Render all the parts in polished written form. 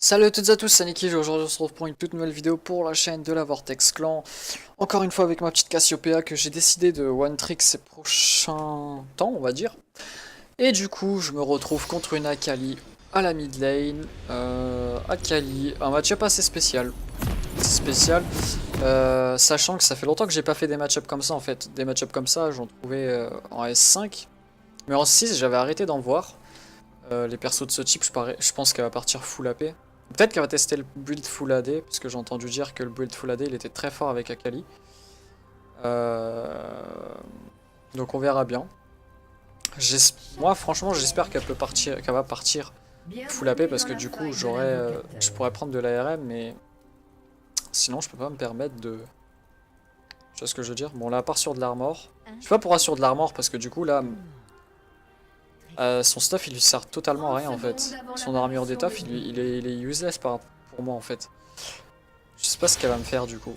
Salut à toutes et à tous, c'est Niki, aujourd'hui on se retrouve pour une toute nouvelle vidéo pour la chaîne de la Vortex Clan. Encore une fois avec ma petite Cassiopeia que j'ai décidé de one trick ces prochains temps, on va dire. Et du coup, je me retrouve contre une Akali à la mid lane. Akali, un match-up assez spécial. Sachant que ça fait longtemps que j'ai pas fait des match-up comme ça en fait. Des match-up comme ça, j'en trouvais en S5. Mais en 6, j'avais arrêté d'en voir. Les persos de ce type, je pense qu'elle va partir full AP. Peut-être qu'elle va tester le build full AD, parce que j'ai entendu dire que le build full AD il était très fort avec Akali. Donc on verra bien. Moi franchement j'espère qu'elle peut partir, qu'elle va partir full AP parce que du coup je pourrais prendre de l'ARM, mais sinon je peux pas me permettre de. Tu vois ce que je veux dire? Bon là à part sur de l'armor. Je sais pas pourquoi sur de l'armor parce que du coup là. Son stuff il lui sert totalement à rien en fait. Son armure d'étoffe il est useless pour moi en fait. Je sais pas ce qu'elle va me faire du coup.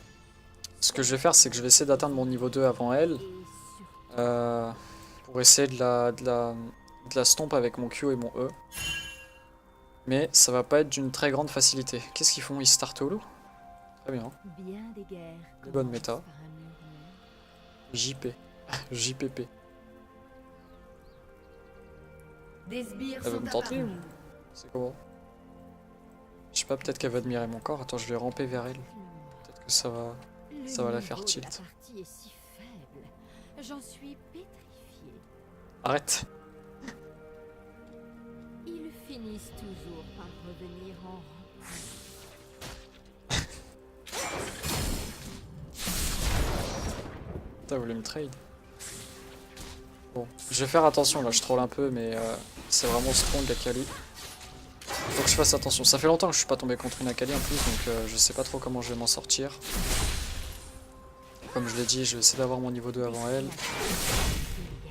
Ce que je vais faire c'est que je vais essayer d'atteindre mon niveau 2 avant elle. Pour essayer de la stomp avec mon Q et mon E. Mais ça va pas être d'une très grande facilité. Qu'est-ce qu'ils font? Ils startent au loup? Très bien. Des bonnes méta. JP. JPP. Elle veut me tenter ou c'est comment? Je sais pas, peut-être qu'elle va admirer mon corps. Attends, je vais ramper vers elle. Peut-être que ça va la faire tilt. Arrête. Ils finissent toujours par revenir en T'as voulu me trade? Bon, je vais faire attention là, je troll un peu, mais c'est vraiment strong Akali. Faut que je fasse attention. Ça fait longtemps que je suis pas tombé contre une Akali en plus, donc je sais pas trop comment je vais m'en sortir. Comme je l'ai dit, je vais essayer d'avoir mon niveau 2 avant elle.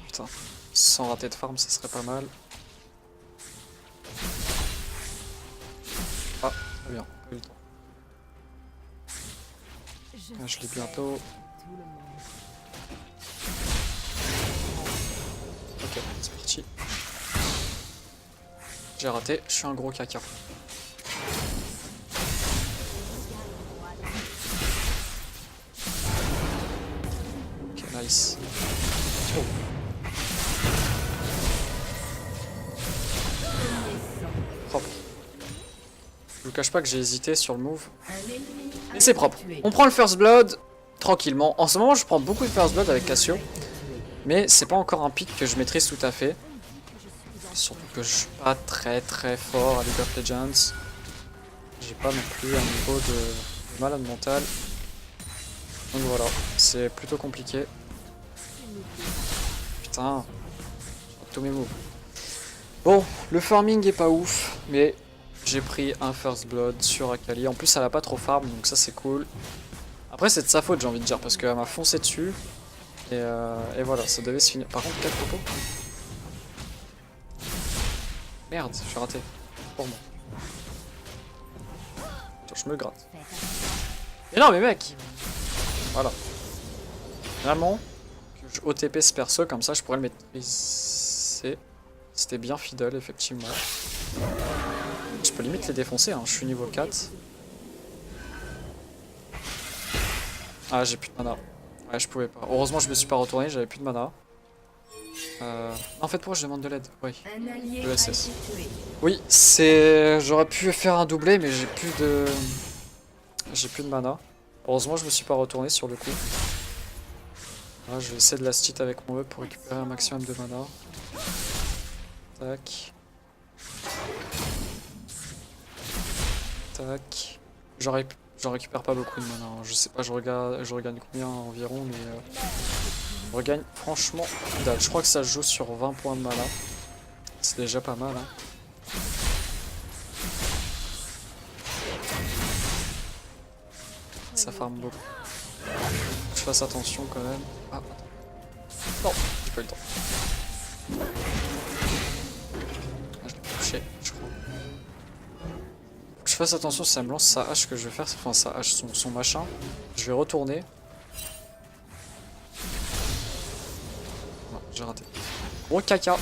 Putain, sans rater de farm, ça serait pas mal. Ah, très bien, pas eu le temps. Ah, je l'ai bientôt. Ok, c'est parti. J'ai raté, je suis un gros caca. Ok, nice. Oh. Propre. Je vous cache pas que j'ai hésité sur le move. Mais c'est propre. On prend le first blood tranquillement. En ce moment, je prends beaucoup de first blood avec Cassio. Mais c'est pas encore un pick que je maîtrise tout à fait. Surtout que je suis pas très fort à League of Legends. J'ai pas non plus un niveau de malade mental. Donc voilà, c'est plutôt compliqué. Putain, tous mes moves. Bon, le farming est pas ouf, mais j'ai pris un first blood sur Akali. En plus, elle a pas trop farm, donc ça c'est cool. Après, c'est de sa faute, j'ai envie de dire, parce qu'elle m'a foncé dessus. Et voilà, ça devait se finir. Par contre, 4 copeaux. Merde, j'ai raté. Pour moi. Attends, je me gratte. Mais non, mais mec! Voilà. Vraiment, que je OTP ce perso, comme ça je pourrais le maîtriser. C'était bien fidèle, effectivement. Je peux limite les défoncer, hein. Je suis niveau 4. Ah, j'ai plus de mana. Ouais, je pouvais pas. Heureusement, je me suis pas retourné, j'avais plus de mana. En fait, pourquoi je demande de l'aide? Oui, le SS. Oui, c'est. J'aurais pu faire un doublé, mais j'ai plus de. J'ai plus de mana. Heureusement, je me suis pas retourné sur le coup. Là, je vais essayer de la stit avec mon E pour récupérer un maximum de mana. Tac. Tac. J'en récupère pas beaucoup de mana. Je sais pas, je regagne combien environ, mais je regagne franchement dalle. Je crois que ça se joue sur 20 points de mana. C'est déjà pas mal, hein. Ça farm beaucoup. Je fasse attention quand même. Ah, attends. Non, j'ai pas eu le temps. Ah, je l'ai touché, je crois. Faut que je fasse attention si ça me lance sa hache que je vais faire. Enfin, sa hache, son machin. Je vais retourner. Non, j'ai raté. Gros caca.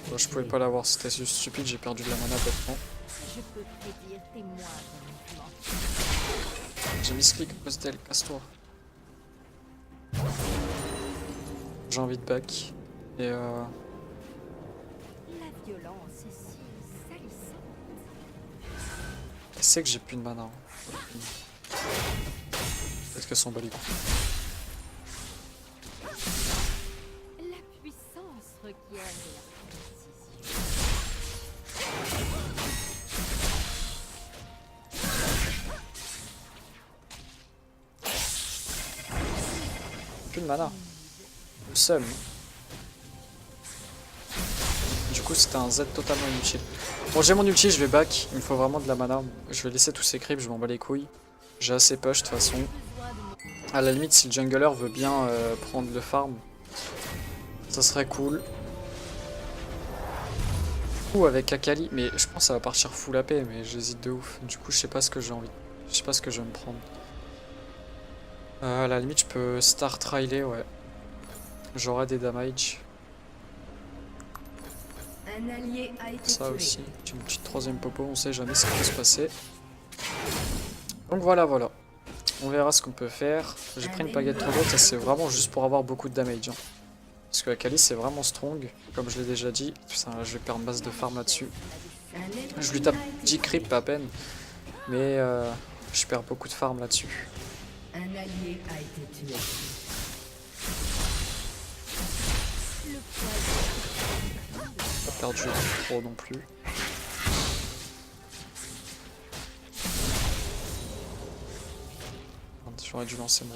Bon, je pouvais pas l'avoir, c'était juste stupide, j'ai perdu de la mana bêtement. Je peux prédire tes moindres mouvements. J'ai mis ce clic à cause d'elle, casse-toi. J'ai envie de back. Et La violence est si salissante. elle sait que j'ai plus de mana. Hein. Peut-être qu'elle s'en bat les couilles. La puissance requiert de la précision. Plus de mana. Le seum. Du coup c'était un Z totalement inutile. Bon j'ai mon ulti, je vais back. Il me faut vraiment de la mana. Je vais laisser tous ces creeps, je m'en bats les couilles. J'ai assez push de toute façon. À la limite si le jungler veut bien prendre le farm, ça serait cool. Ou avec Akali, mais je pense que ça va partir full AP, mais j'hésite de ouf. Du coup je sais pas ce que j'ai envie. Je sais pas ce que je vais me prendre. À la limite je peux start Riley, ouais. J'aurai des damage. Un allié a été Ça tué. aussi, une petite troisième popo, on sait jamais ce qui peut se passer. Donc voilà, voilà. On verra ce qu'on peut faire. J'ai pris une baguette trop haute et c'est vraiment juste pour avoir beaucoup de damage. Hein. Parce que Akali c'est vraiment strong, comme je l'ai déjà dit. Putain, là, je vais perdre masse de farm là-dessus. Je lui tape 10 creeps à peine. Mais je perds beaucoup de farm là-dessus. Un allié a été tué. Pas perdu trop non plus. J'aurais dû lancer mon...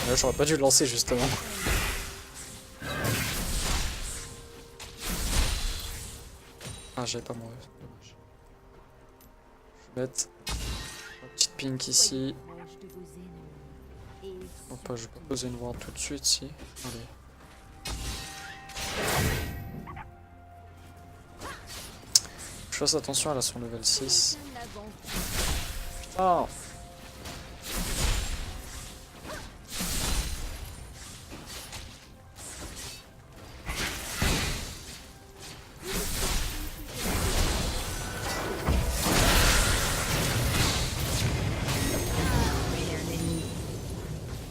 Là j'aurais pas dû le lancer justement. Ah j'avais pas mon rêve, dommage. Je vais mettre ma petite pink ici. Proche de vos ennemis. Et Non pas, je vais pas poser une ward tout de suite si. Allez. Je fasse attention, elle a son level 6. un avant. Putain.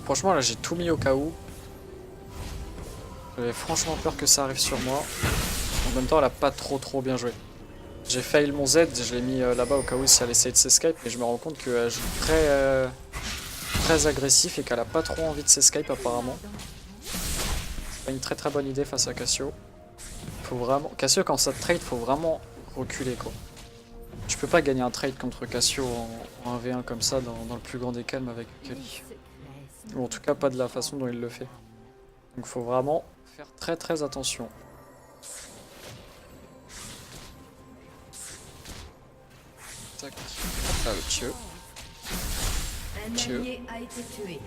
Franchement là j'ai tout mis au cas où. J'avais franchement peur que ça arrive sur moi. En même temps elle a pas trop bien joué. J'ai fail mon Z, je l'ai mis là-bas au cas où si elle essaye de s'escape, mais je me rends compte qu'elle joue très agressif et qu'elle a pas trop envie de s'escape apparemment. C'est pas une très bonne idée face à Cassio. Faut vraiment... Cassio quand ça trade faut vraiment reculer quoi. Tu peux pas gagner un trade contre Cassio en 1v1 comme ça dans le plus grand des calmes avec Akali. Ou en tout cas pas de la façon dont il le fait. Donc faut vraiment faire très attention. Tac. Là le tieux. Un Dieu. allié a été tué.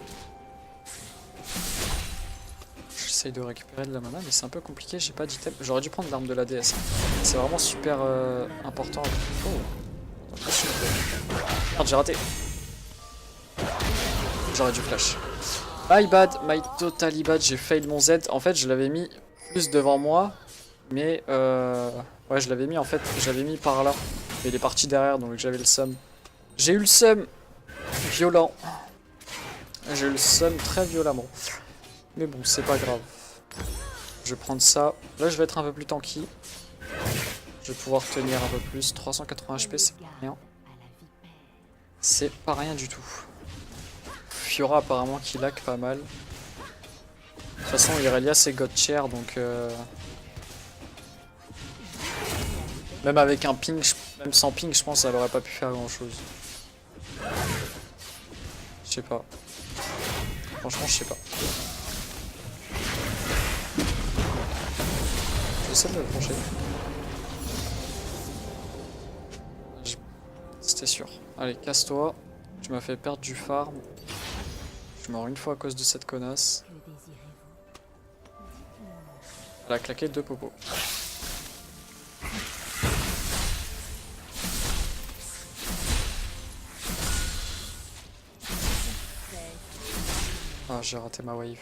J'essaye de récupérer de la mana mais c'est un peu compliqué, j'ai pas d'item. J'aurais dû prendre l'arme de la déesse. C'est vraiment super important. Oh. Merde j'ai raté. J'aurais dû flash. My bad, my totally bad, j'ai fail mon Z. En fait je l'avais mis plus devant moi. Mais ouais je l'avais mis en fait, je l'avais mis par là. Mais il est parti derrière donc j'avais le seum. J'ai eu le seum violent. J'ai eu le seum très violemment. Mais bon c'est pas grave. Je vais prendre ça. Là je vais être un peu plus tanky. Je vais pouvoir tenir un peu plus. 380 HP c'est pas rien. C'est pas rien du tout. Fiora apparemment qui lag pas mal. De toute façon Irelia c'est God Tier donc même avec un ping, même sans ping je pense qu'elle aurait pas pu faire grand chose. Je sais pas. Franchement je sais pas. J'essaie de me pencher. C'était sûr. Allez casse-toi. Tu m'as fait perdre du farm. Je meurs une fois à cause de cette connasse. Que désirez-vous? Elle a claqué 2 popos. Ah j'ai raté ma wave.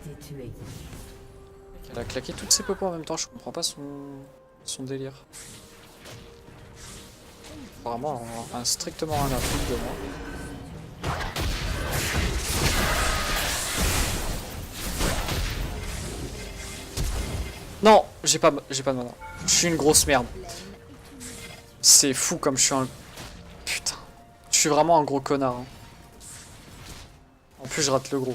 été tué. Elle a claqué toutes ses popos en même temps, je comprends pas son délire. Apparemment, on a strictement rien à foutre de moi. Non, j'ai pas de mana. Je suis une grosse merde. C'est fou comme je suis un... Putain. Je suis vraiment un gros connard. Hein. En plus, je rate le gros.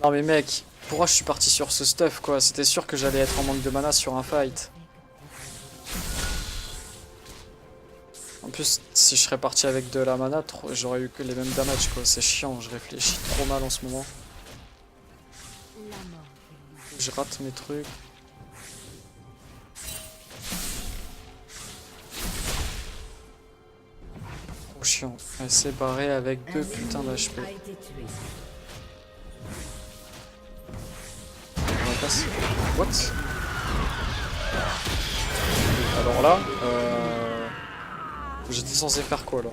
Non mais mec, pourquoi je suis parti sur ce stuff quoi? C'était sûr que j'allais être en manque de mana sur un fight. En plus, si je serais parti avec de la mana, j'aurais eu que les mêmes damages quoi. C'est chiant, je réfléchis trop mal en ce moment. Je rate mes trucs. Trop chiant. Elle s'est barrée avec 2 putains d'HP. On va passer. What? Alors là, j'étais censé faire quoi là?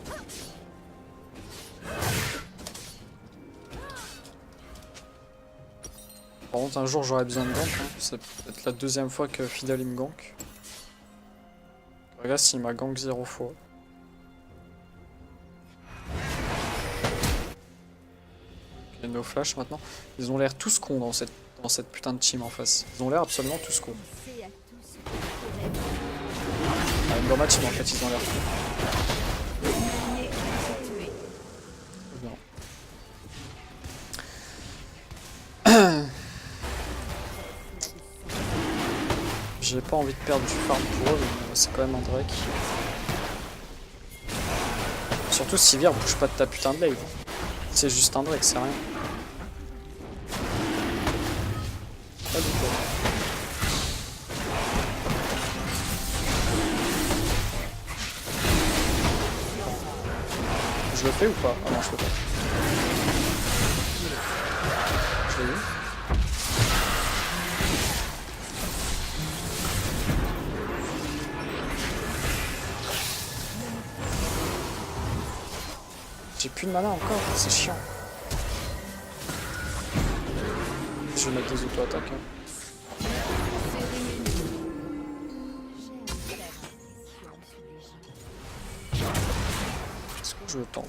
Par contre, un jour j'aurais besoin de gank. Hein. C'est peut-être la 2e fois que Fidel il me gank. Regarde s'il m'a gank 0 fois. Ok, no flash maintenant. Ils ont l'air tous cons dans cette putain de team en face. Ils ont l'air absolument tous cons. Ah, une match, mais en fait ils ont l'air cons. J'ai pas envie de perdre du farm pour eux, mais c'est quand même un Drake. Surtout Sivir, bouge pas de ta putain de lave. C'est juste un Drake, c'est rien. Pas du tout. Je le fais ou pas? Ah non, je peux pas. Je l'ai eu. J'ai plus de mana encore, c'est chiant. Je vais mettre des auto-attaques. Hein. Est-ce que je le tente?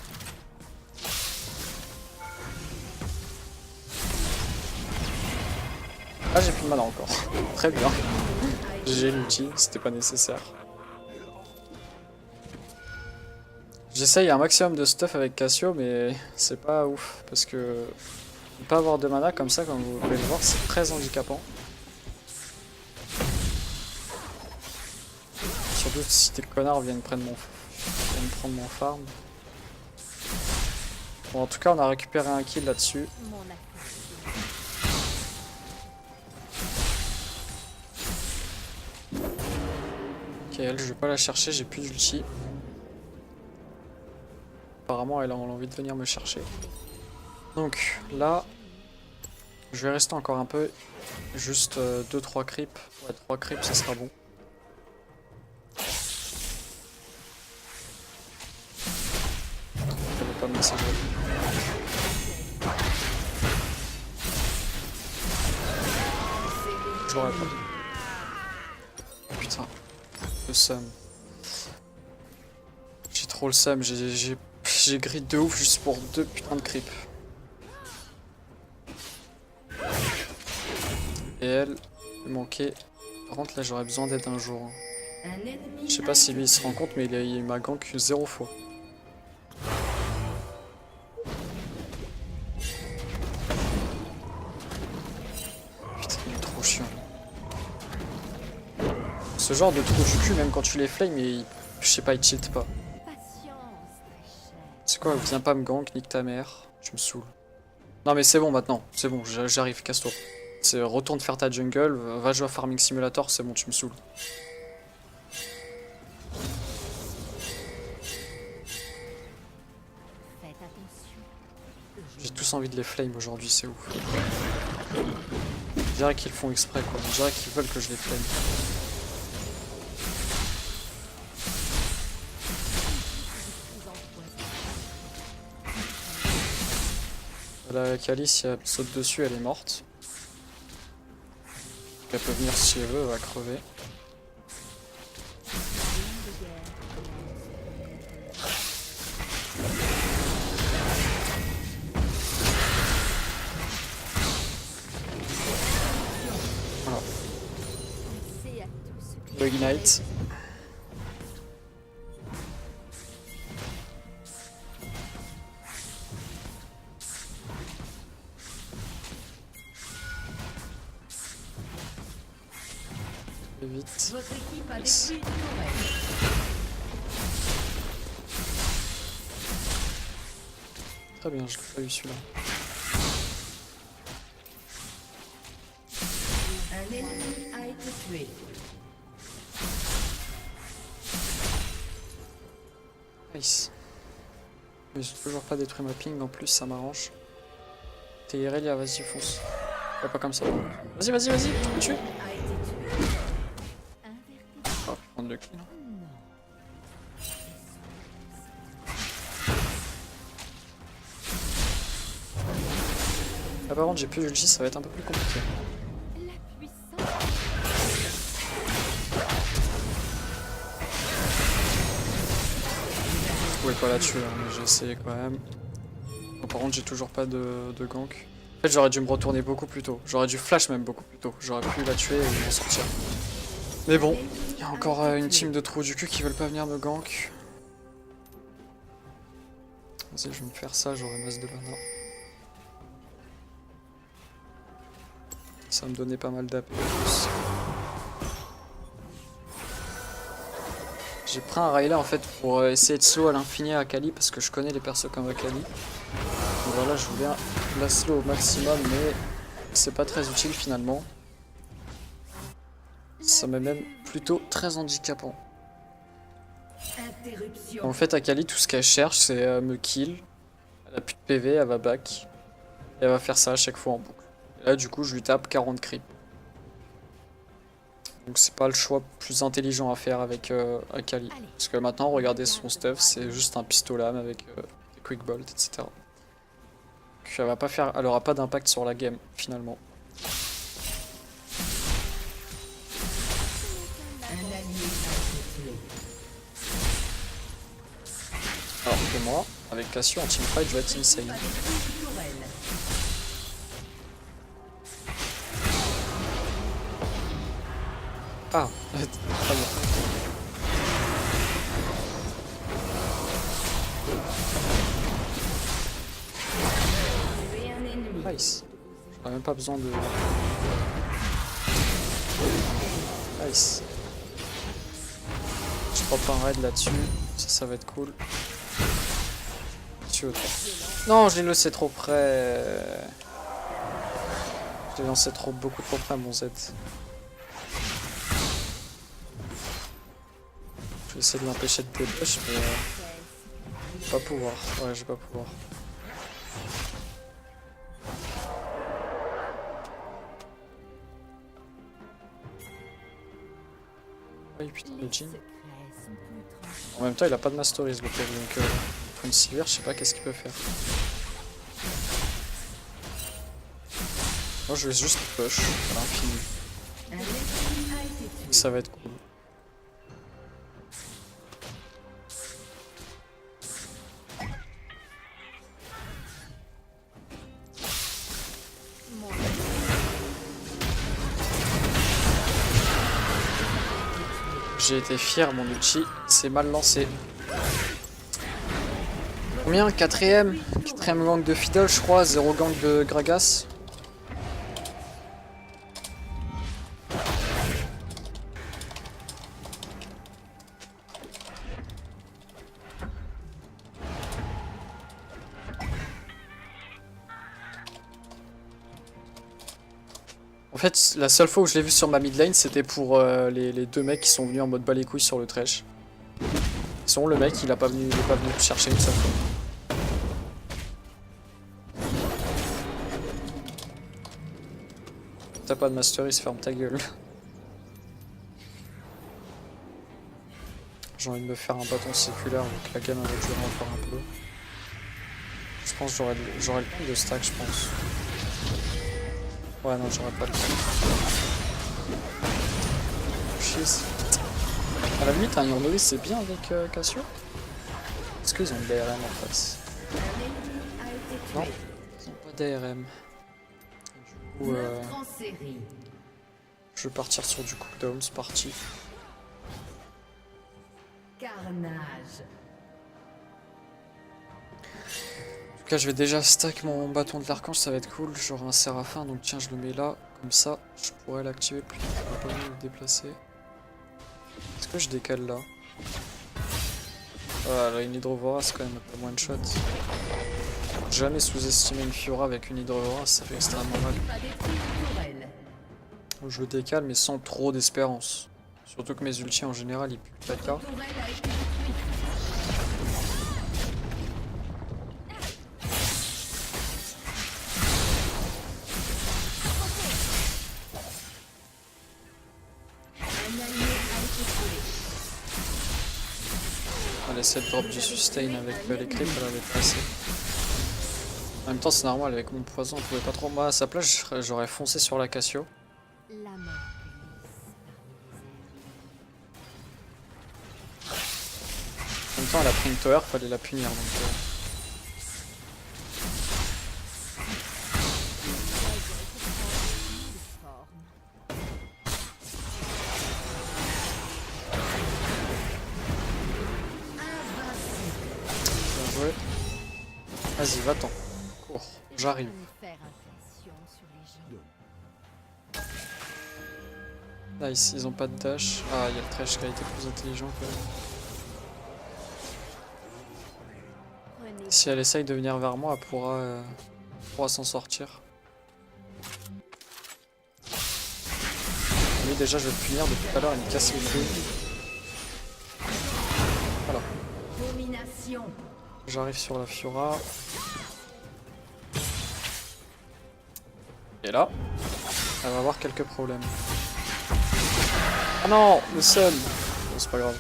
Ah, j'ai plus de mana encore. Très bien. J'ai l'outil, c'était pas nécessaire. J'essaye un maximum de stuff avec Cassio, mais c'est pas ouf, parce que ne pas avoir de mana comme ça, comme vous pouvez le voir, c'est très handicapant. Surtout si tes connards viennent prendre mon farm. Bon, en tout cas, on a récupéré un kill là-dessus. Ok, elle, je vais pas la chercher, j'ai plus d'ulti. Apparemment, elle a envie de venir me chercher. Donc là, je vais rester encore un peu. Juste 2-3 creeps. Ouais, 3 creeps, ça sera bon. Je vais pas me laisser jouer. Je l'aurais pas. Putain, le seum. J'ai trop le seum, j'ai grid de ouf juste pour 2 putains de creeps. Et elle, il manquait. Par contre là j'aurais besoin d'aide un jour. Je sais pas si lui il se rend compte mais il m'a gank 0 fois. Putain il est trop chiant. Ce genre de trou du cul même quand tu les flames je sais pas il tilt pas. C'est quoi, viens pas me gank, nique ta mère. Je me saoule. Non mais c'est bon maintenant, c'est bon, j'arrive, casse-toi. Retourne faire ta jungle, va jouer à Farming Simulator, c'est bon, tu me saoules. J'ai tous envie de les flame aujourd'hui, c'est ouf. Je dirais qu'ils font exprès quoi, je dirais qu'ils veulent que je les flame. La Calice, si elle saute dessus, elle est morte. Elle peut venir si elle veut, elle va crever. Voilà. C'est à tous ce que Le Ignite. Et vite. Votre équipe a Yes. détruit une tourelle. Très bien, je l'ai pas eu celui-là. Un ennemi a été tué. Nice. Mais j'ai toujours pas détruit ma ping en plus, ça m'arrange. T'es Irelia, vas-y, fonce. Ouais, pas comme ça. Vas-y, vas-y, vas-y, tu me tues. A été tué. inverti. Oh, prendre le kill. Non. Ah, par contre, j'ai plus d'ulti, ça va être un peu plus compliqué. La puissance. Je pouvais pas la tuer, hein, mais j'ai essayé quand même. Bon, par contre, j'ai toujours pas de gank. En fait, j'aurais dû me retourner beaucoup plus tôt. J'aurais dû flash même beaucoup plus tôt. J'aurais pu la tuer et m'en sortir. Mais bon, il y a encore une team de trous du cul qui veulent pas venir me gank. Vas-y, je vais me faire ça, j'aurai masse de mana. Ça va me donnait pas mal d'AP. J'ai pris un Rayleigh en fait pour essayer de slow à l'infini à Akali parce que je connais les persos comme Akali. Donc voilà, je voulais la slow au maximum, mais c'est pas très utile finalement. Ça m'est même plutôt très handicapant. Interruption. En fait, Akali, tout ce qu'elle cherche, c'est me kill. Elle a plus de PV, elle va back. Et elle va faire ça à chaque fois en boucle. Et là, du coup, je lui tape 40 creep. Donc c'est pas le choix plus intelligent à faire avec Akali. Parce que maintenant, regardez son stuff, c'est juste un pistolet avec des quick bolt, etc. Donc elle va pas faire, elle aura pas d'impact sur la game finalement. Un allié a été tué. Alors que moi, avec Cassio en teamfight, je vais être insane. A détruit une tourelle. Ah, très bien. Tué un ennemi. Nice. J'aurais même pas besoin de... Nice. Je prends pas un raid là-dessus. Ça va être cool. Tu veux pas. Non, je l'ai laissé trop près. Je l'ai lancé beaucoup trop près, mon Z. Je vais essayer de l'empêcher de débush, mais je vais pas pouvoir. Ouais, je vais pas pouvoir. Oui, putain, le Les Jhin. secrets sont plus tranchants. En même temps, il a pas de masteries, le pauvre, donc pour une Sivir, je sais pas qu'est-ce qu'il peut faire. Moi, je vais juste push à l'infini. Un ennemi a été tué. Ça va être cool. Mon J'ai été fier, mon ulti s'est mal lancé. Combien? Quatrième gang de Fiddle, je crois, 0 gang de Gragas. En fait, la seule fois où je l'ai vu sur ma mid lane, c'était pour les deux mecs qui sont venus en mode bas les couilles sur le trash. Sinon, le mec, il est pas venu me chercher une seule fois. T'as pas de mastery, se ferme ta gueule. J'ai envie de me faire un bâton circulaire vu que la game va durer encore un peu. Je pense que j'aurai le temps de stack, je pense. Ouais, non, j'aurai pas le temps. chier. À la limite, un Yandere c'est bien avec Cassio. Est-ce qu'ils ont de l'ARM en face? Non, ils ont pas d'ARM. Du coup, Meurtre en série. je vais partir sur du cooldown, c'est parti. Carnage. En tout cas, je vais déjà stack mon bâton de l'archange, ça va être cool. J'aurai un séraphin, donc tiens, je le mets là. Comme ça, je pourrais l'activer plus vite. Je vais pas me déplacer. Est-ce que je décale là? Voilà, une hydrovora, c'est quand même un peu one shot. Jamais sous-estimer une Fiora avec une hydrovora, ça fait extrêmement mal. A détruit une tourelle. Donc je le décale, mais sans trop d'espérance. Surtout que mes ultis en général, ils puent caca. Tourelle a été détruite. Un allié a été tué. On va essayer de drop du sustain avec les creeps, elle avait passé. En même temps, c'est normal, avec mon poison, on pouvait pas trop. Moi, à sa place, j'aurais foncé sur la Cassio. La mort En même temps, elle a pris une tower, fallait la punir. Donc, bien joué. Vas-y, va-t'en. Cours, j'arrive. Nice, ils ont pas de dash. Ah, il y a le trash qui a été plus intelligent quand même. Si elle essaye de venir vers moi, elle pourra s'en sortir. Lui déjà je vais le punir depuis tout à l'heure, il me casse les couilles. Voilà, Domination. j'arrive sur la Fiora. Et là, elle va avoir quelques problèmes. Ah non, le seul. Bon, c'est pas grave.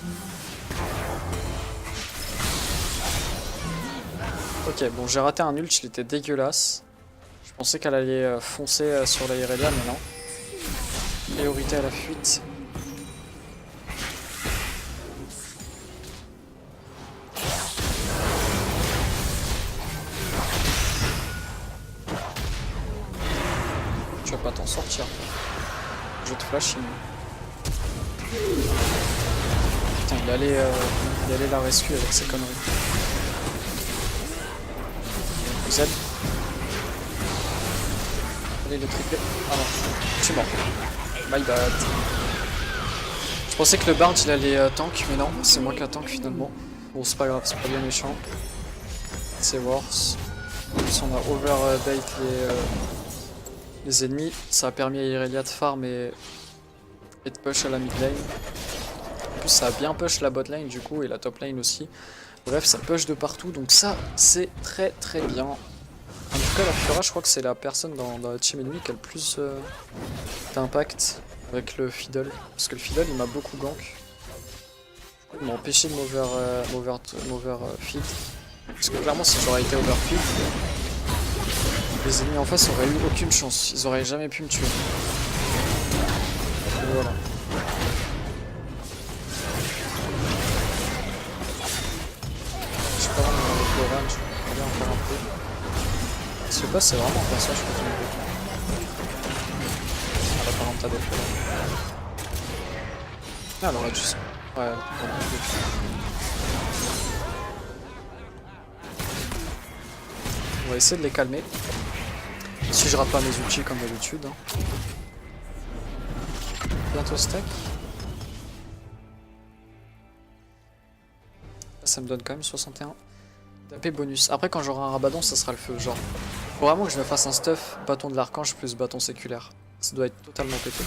Ok, bon, j'ai raté un ult, il était dégueulasse. Je pensais qu'elle allait foncer sur la Irelia, mais non. Priorité à la fuite. Tu vas pas t'en sortir. Je te flash in. Putain, il allait la rescue avec ses conneries. Z. Allez, le triplé. Ah non, je suis mort. My bad. Je pensais que le Bard il allait tank, mais non, c'est moi qui a tank finalement. Bon, c'est pas grave, c'est pas bien méchant. C'est worse. En plus, on a overbait les ennemis. Ça a permis à Irelia de farm et de push à la mid lane. En plus, ça a bien push la bot lane du coup et la top lane aussi. Bref, ça push de partout, donc ça, c'est très très bien. En tout cas, la Fiora, je crois que c'est la personne dans la team ennemie qui a le plus d'impact avec le Fiddle. Parce que le Fiddle, il m'a beaucoup gank. Il m'a empêché de m'overfeed. Parce que clairement, si j'aurais été overfeed, les ennemis en face auraient eu aucune chance. Ils auraient jamais pu me tuer. Et voilà. Je sais pas vraiment avec le range, je vais encore un peu. Ce pas, c'est vraiment un personnage que j'aime beaucoup. Ah là, par exemple, t'as des fois. Ah, elle aurait dû. Ouais, on va essayer de les calmer. Si je rate pas mes ultis comme d'habitude. Hein. Bientôt stack. Ça me donne quand même 61. D'AP bonus. Après, quand j'aurai un Rabadon, ça sera le feu. Genre, faut vraiment que je me fasse un stuff bâton de l'archange plus bâton séculaire. Ça doit être totalement pété.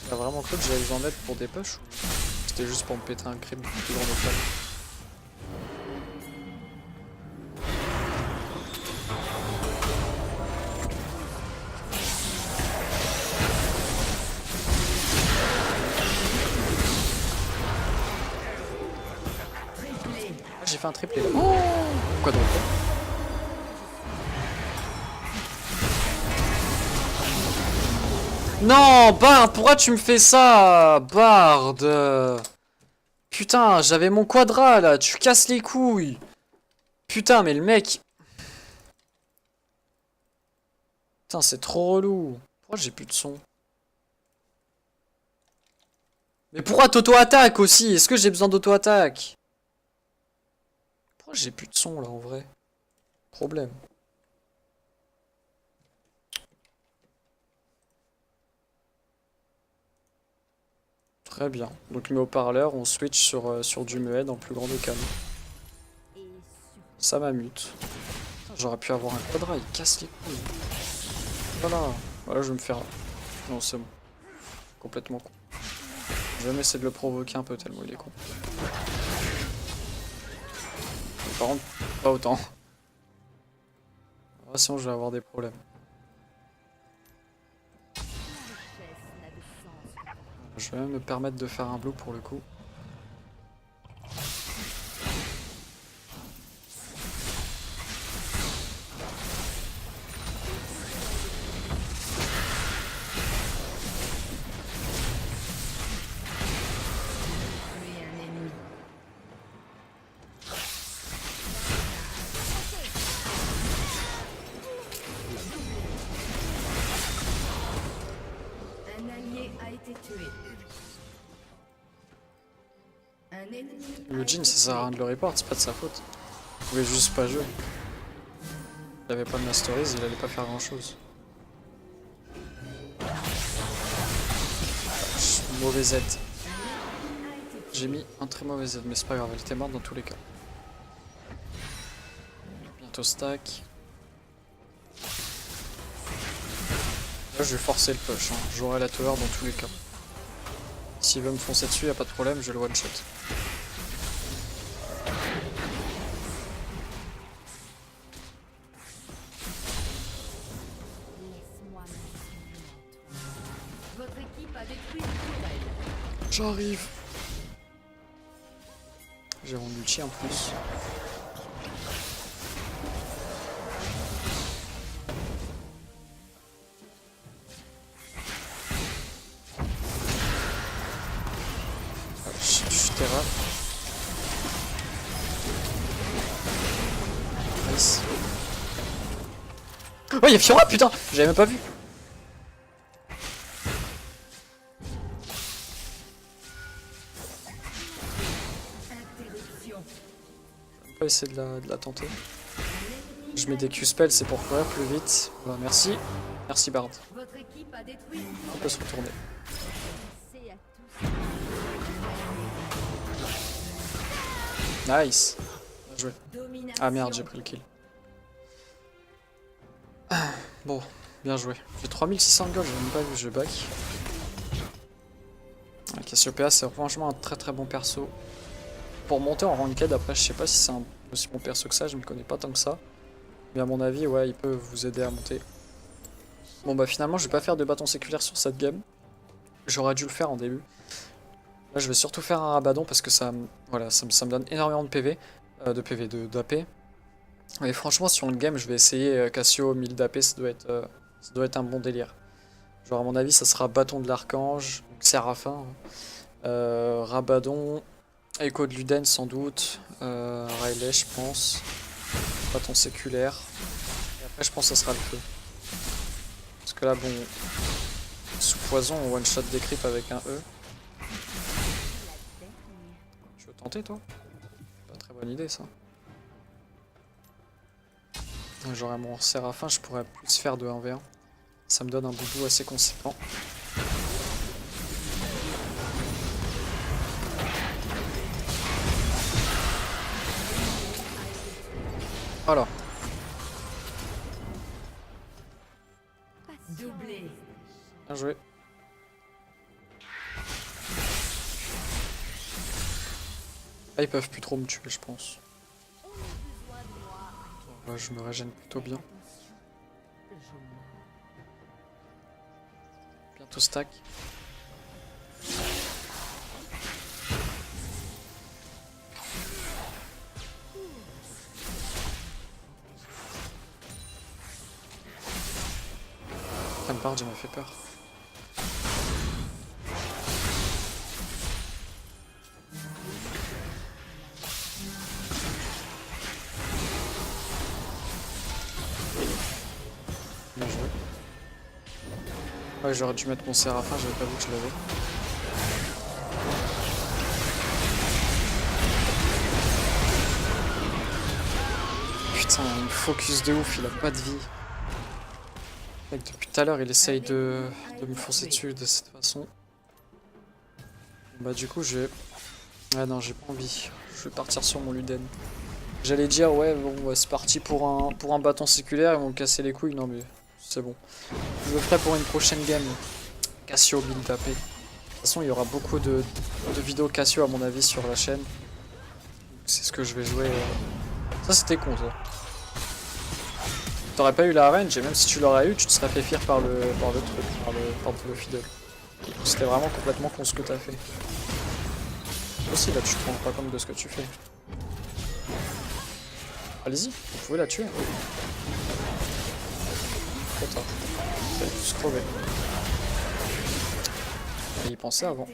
T'as vraiment cru que j'avais besoin d'aide pour des push ou c'était juste pour me péter un creep du plus grand local? J'ai fait un triplé là. Oh, pourquoi donc? Non, Bard, pourquoi tu me fais ça, Bard? Putain, j'avais mon quadra là, tu casses les couilles. Putain, mais le mec... Putain, c'est trop relou. Pourquoi j'ai plus de son? Mais pourquoi t'auto-attaque aussi? Est-ce que j'ai besoin d'auto-attaque? Pourquoi j'ai plus de son là en vrai? Problème. Très bien. Donc mes haut-parleurs, on switch sur du muet dans le plus grand des calmes. Ça m'amute. J'aurais pu avoir un quadra, il casse les couilles. Voilà. Voilà, je vais me faire... Non, c'est bon. Complètement con. Je vais même essayer de le provoquer un peu tellement il est con. Par contre, pas autant. Ah, sinon je vais avoir des problèmes. Je vais même me permettre de faire un blue pour le coup. Un allié a été tué. Un ennemi Le Jhin, ça sert à rien de le report, c'est pas de sa faute. Il pouvait juste pas jouer. Il avait pas de masterise, il allait pas faire grand chose. Mauvais Z. J'ai mis un très mauvais Z, mais c'est pas grave, elle était morte dans tous les cas. Bientôt stack. Là, je vais forcer le push, hein. J'aurai la tower dans tous les cas. S'il veut me foncer dessus, y a pas de problème, je le one shot. Votre équipe a détruit une tourelle. J'arrive. J'ai mon ulti en plus. Je suis terra. Nice. Oh, y'a Fiora, putain! J'avais même pas vu. Interruption. Je vais pas essayer de la tenter. Je mets des Q-spells, c'est pour courir plus vite. Bah, merci. Merci Bard. Votre équipe a détruit une On tourelle. peut se retourner. C'est à tous. Nice. Bien joué. Domination. Ah merde, j'ai pris le kill. Bon, bien joué. J'ai 3600 gold, j'ai même pas vu, je back. Cassiopeia, c'est franchement un très très bon perso. Pour monter en ranked, après, je sais pas si c'est un aussi bon perso que ça, je ne connais pas tant que ça. Mais à mon avis, ouais, il peut vous aider à monter. Bon bah finalement, je vais pas faire de bâton séculaire sur cette game. J'aurais dû le faire en début. Là, je vais surtout faire un rabadon parce que ça, voilà, ça me donne énormément de PV, d'AP. Mais franchement, sur une game, je vais essayer Cassio 1000 d'AP, ça doit être un bon délire. Genre, à mon avis, ça sera bâton de l'archange, Séraphin, Rabadon, Écho de Luden sans doute, Riley, je pense, bâton séculaire. Et après, je pense que ça sera le feu. Parce que là, bon, sous poison, on one shot des creeps avec un E. Tu veux tenter, toi? Pas très bonne idée, ça. J'aurais mon Séraphin, je pourrais plus faire de 1v1. Ça me donne un boubou assez conséquent. Voilà. Doublé. Bien joué. Ah, ils peuvent plus trop me tuer, je pense. Ouais, je me régène plutôt bien. Bientôt stack. Rampart, il m'a fait peur. Bien joué. Ouais, j'aurais dû mettre mon Séraphin, j'avais pas vu que je l'avais. Putain, il me focus de ouf, il a pas de vie. Mec, depuis tout à l'heure, il essaye de me foncer dessus de cette façon. Bah du coup, je vais... Ah non, j'ai pas envie. Je vais partir sur mon Luden. J'allais dire, ouais, bon, ouais, c'est parti pour un bâton séculaire, ils vont me casser les couilles. Non mais, c'est bon. Je le ferai pour une prochaine game. Cassio build tapé. De toute façon, il y aura beaucoup de vidéos Cassio à mon avis sur la chaîne. C'est ce que je vais jouer. Ça, c'était con, ça. T'aurais pas eu la range, et même si tu l'aurais eu, tu te serais fait fuir par le truc, par le fiddle. C'était vraiment complètement con ce que t'as fait. Aussi, là, tu te rends pas compte de ce que tu fais. Allez-y, vous pouvez la tuer. Trop tard. Vous allez tous crever. Et y penser avant.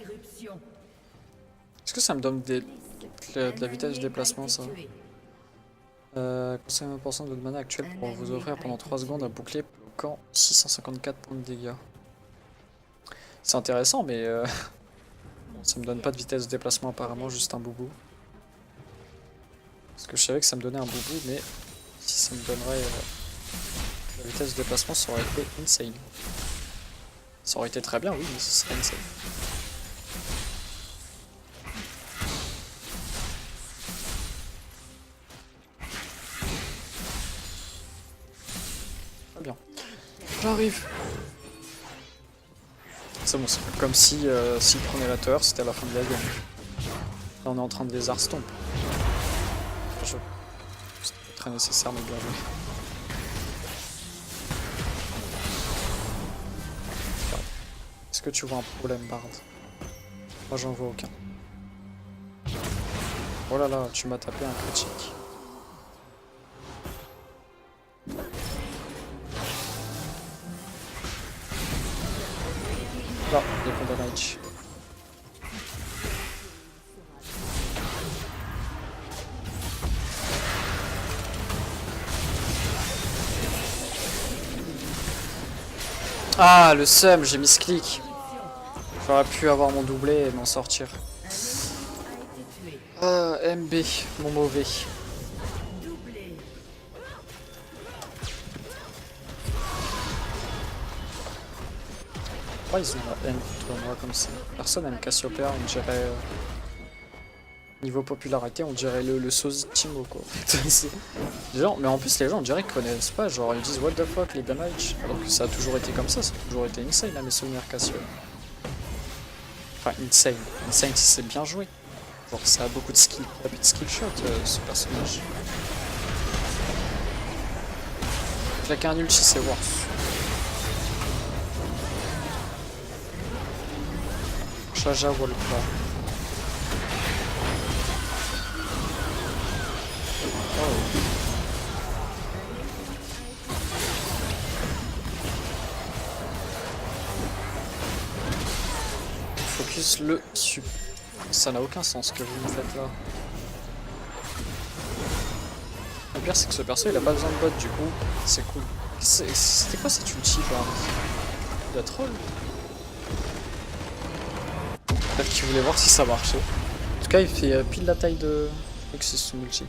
Est-ce que ça me donne de la vitesse de déplacement, ça? Conseille 20% de votre mana actuelle pour vous offrir pendant 3 secondes un bouclier bloquant 654 points de dégâts. C'est intéressant, mais bon, ça me donne pas de vitesse de déplacement apparemment, juste un boubou. Parce que je savais que ça me donnait un boubou, mais si ça me donnerait la vitesse de déplacement, ça aurait été insane. Ça aurait été très bien, oui, mais ce serait insane. Très bien. J'arrive. C'est bon, c'est comme si s'il prenait la tower, c'était à la fin de la game. Là, on est en train de les Arstomp. C'était très nécessaire, mais bien joué. Est-ce que tu vois un problème, Bard? Moi, j'en vois aucun. Oh là là, tu m'as tapé un critique. Là, il répond damage. Ah, le seum, j'ai mis ce clic. J'aurais pu avoir mon doublé et m'en sortir. Ah, MB, mon mauvais. Pourquoi ils ont la haine contre moi comme ça? Personne aime Cassiopeia, on dirait... niveau popularité, on dirait le sosie de Timo, quoi. Genre, mais en plus, les gens, on dirait qu'ils connaissent pas, genre, ils disent what the fuck, les damage, alors que ça a toujours été comme ça a toujours été insane, là, mes souvenirs Cassio. Enfin, insane. Insane si c'est bien joué. Genre, ça a beaucoup de skill, shot, ce personnage. Claquer un ulti, c'est worth. Jaja Wolpa. Oh. Focus le sup. Ça n'a aucun sens ce que vous me faites là. Le pire c'est que ce perso il a pas besoin de bot du coup, c'est cool. C'était quoi cette ulti là? Il a troll. Peut-être qu'il voulait voir si ça marchait. En tout cas il fait pile la taille de... Je crois que c'est son ulti.